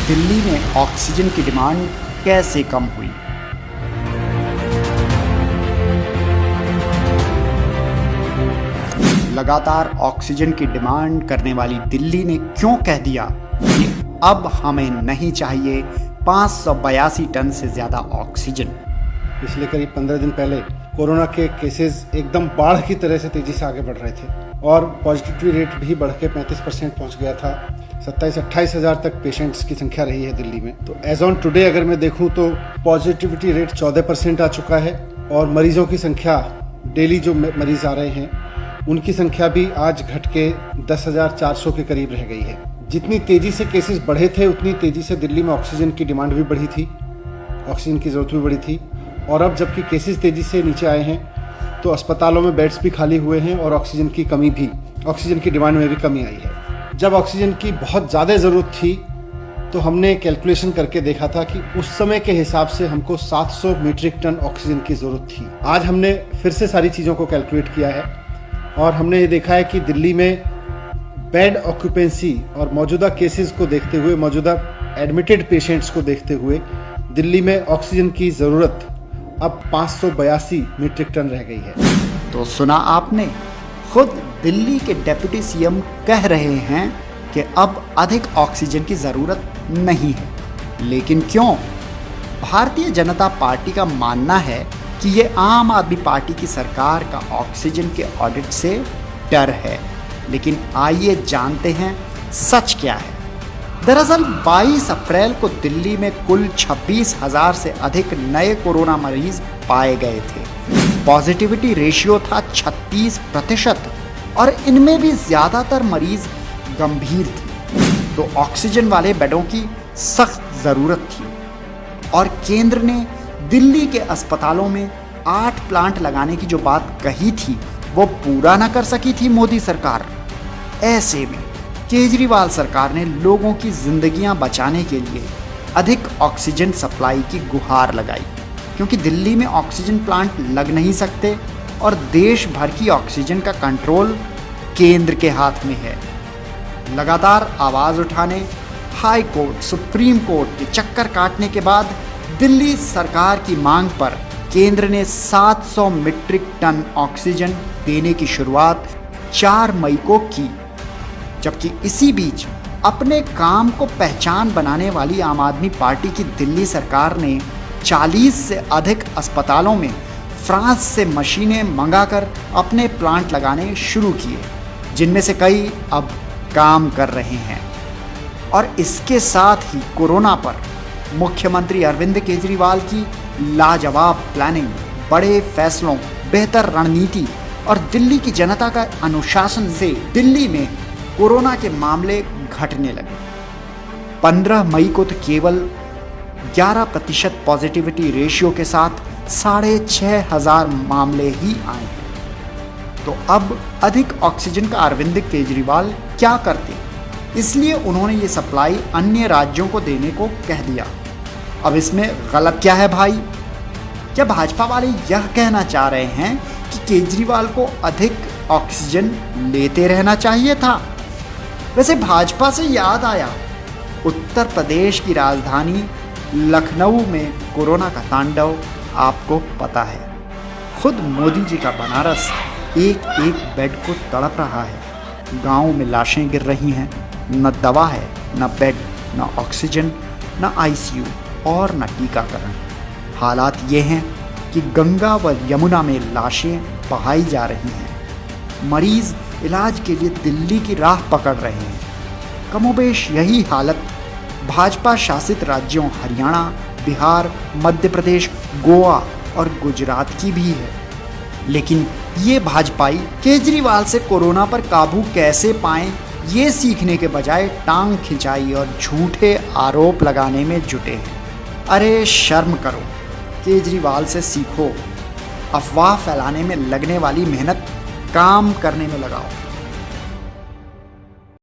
दिल्ली में ऑक्सीजन की डिमांड कैसे कम हुई। लगातार ऑक्सीजन की डिमांड करने वाली दिल्ली ने क्यों कह दिया कि अब हमें नहीं चाहिए 582 टन से ज़्यादा ऑक्सीजन। पिछले करीब 15 दिन पहले कोरोना के केसेस एकदम बाढ़ की तरह से तेजी से आगे बढ़ रहे थे और पॉजिटिविटी रेट भी बढ़ के 35% पहुंच गया था। 27-28 हज़ार तक पेशेंट्स की संख्या रही है दिल्ली में। तो एज ऑन टुडे अगर मैं देखूं तो पॉजिटिविटी रेट 14% आ चुका है और मरीजों की संख्या, डेली जो मरीज आ रहे हैं उनकी संख्या भी आज घट के 10,400 के करीब रह गई है। जितनी तेजी से केसेस बढ़े थे उतनी तेजी से दिल्ली में ऑक्सीजन की डिमांड भी बढ़ी थी, ऑक्सीजन की ज़रूरत भी बढ़ी थी। और अब जबकि केसेस तेजी से नीचे आए हैं तो अस्पतालों में बेड्स भी खाली हुए हैं और ऑक्सीजन की डिमांड में भी कमी आई है। जब ऑक्सीजन की बहुत ज़्यादा ज़रूरत थी तो हमने कैलकुलेशन करके देखा था कि उस समय के हिसाब से हमको 700 मीट्रिक टन ऑक्सीजन की ज़रूरत थी। आज हमने फिर से सारी चीज़ों को कैलकुलेट किया है और हमने ये देखा है कि दिल्ली में बेड ऑक्यूपेंसी और मौजूदा केसेस को देखते हुए, मौजूदा एडमिटेड पेशेंट्स को देखते हुए दिल्ली में ऑक्सीजन की ज़रूरत अब 582 मीट्रिक टन रह गई है। तो सुना आपने, खुद दिल्ली के डिप्टी सीएम कह रहे हैं कि अब अधिक ऑक्सीजन की ज़रूरत नहीं है। लेकिन क्यों? भारतीय जनता पार्टी का मानना है कि ये आम आदमी पार्टी की सरकार का ऑक्सीजन के ऑडिट से डर है। लेकिन आइए जानते हैं सच क्या है। दरअसल 22 अप्रैल को दिल्ली में कुल 26,000 से अधिक नए कोरोना मरीज पाए गए थे। पॉजिटिविटी रेशियो था 36% और इनमें भी ज़्यादातर मरीज गंभीर थे। तो ऑक्सीजन वाले बेडों की सख्त ज़रूरत थी और केंद्र ने दिल्ली के अस्पतालों में 8 प्लांट लगाने की जो बात कही थी वो पूरा ना कर सकी थी मोदी सरकार। ऐसे में केजरीवाल सरकार ने लोगों की जिंदगियां बचाने के लिए अधिक ऑक्सीजन सप्लाई की गुहार लगाई, क्योंकि दिल्ली में ऑक्सीजन प्लांट लग नहीं सकते और देश भर की ऑक्सीजन का कंट्रोल केंद्र के हाथ में है। लगातार आवाज़ उठाने, हाई कोर्ट, सुप्रीम कोर्ट के चक्कर काटने के बाद दिल्ली सरकार की मांग पर केंद्र ने 700 मीट्रिक टन ऑक्सीजन देने की शुरुआत 4 मई को की। जबकि इसी बीच अपने काम को पहचान बनाने वाली आम आदमी पार्टी की दिल्ली सरकार ने 40 से अधिक अस्पतालों में फ्रांस से मशीनें मंगाकर अपने प्लांट लगाने शुरू किए, जिनमें से कई अब काम कर रहे हैं। और इसके साथ ही कोरोना पर मुख्यमंत्री अरविंद केजरीवाल की लाजवाब प्लानिंग, बड़े फैसलों, बेहतर रणनीति और दिल्ली की जनता का अनुशासन से दिल्ली में कोरोना के मामले घटने लगे। 15 मई को तो केवल 11% पॉजिटिविटी रेशियो के साथ 6,500 मामले ही आए हैं। तो अब अधिक ऑक्सीजन का अरविंद केजरीवाल क्या करते? इसलिए उन्होंने ये सप्लाई अन्य राज्यों को देने को कह दिया। अब इसमें गलत क्या है भाई? क्या भाजपा वाले यह कहना चाह रहे हैं कि केजरीवाल को अधिक ऑक्सीजन लेते रहना चाहिए था? वैसे भाजपा से याद आया, उत्तर प्रदेश की राजधानी लखनऊ में कोरोना का तांडव आपको पता है। खुद मोदी जी का बनारस एक एक बेड को तड़प रहा है। गांव में लाशें गिर रही हैं, न दवा है, न बेड, न ऑक्सीजन, न आईसीयू और न टीकाकरण। हालात ये हैं कि गंगा व यमुना में लाशें बहाई जा रही हैं। मरीज इलाज के लिए दिल्ली की राह पकड़ रहे हैं। कमोबेश यही हालत भाजपा शासित राज्यों हरियाणा, बिहार, मध्य प्रदेश, गोवा और गुजरात की भी है। लेकिन ये भाजपाई केजरीवाल से कोरोना पर काबू कैसे पाएं, ये सीखने के बजाय टांग खिंचाई और झूठे आरोप लगाने में जुटे हैं। अरे शर्म करो, केजरीवाल से सीखो। अफवाह फैलाने में लगने वाली मेहनत काम करने में लगाओ।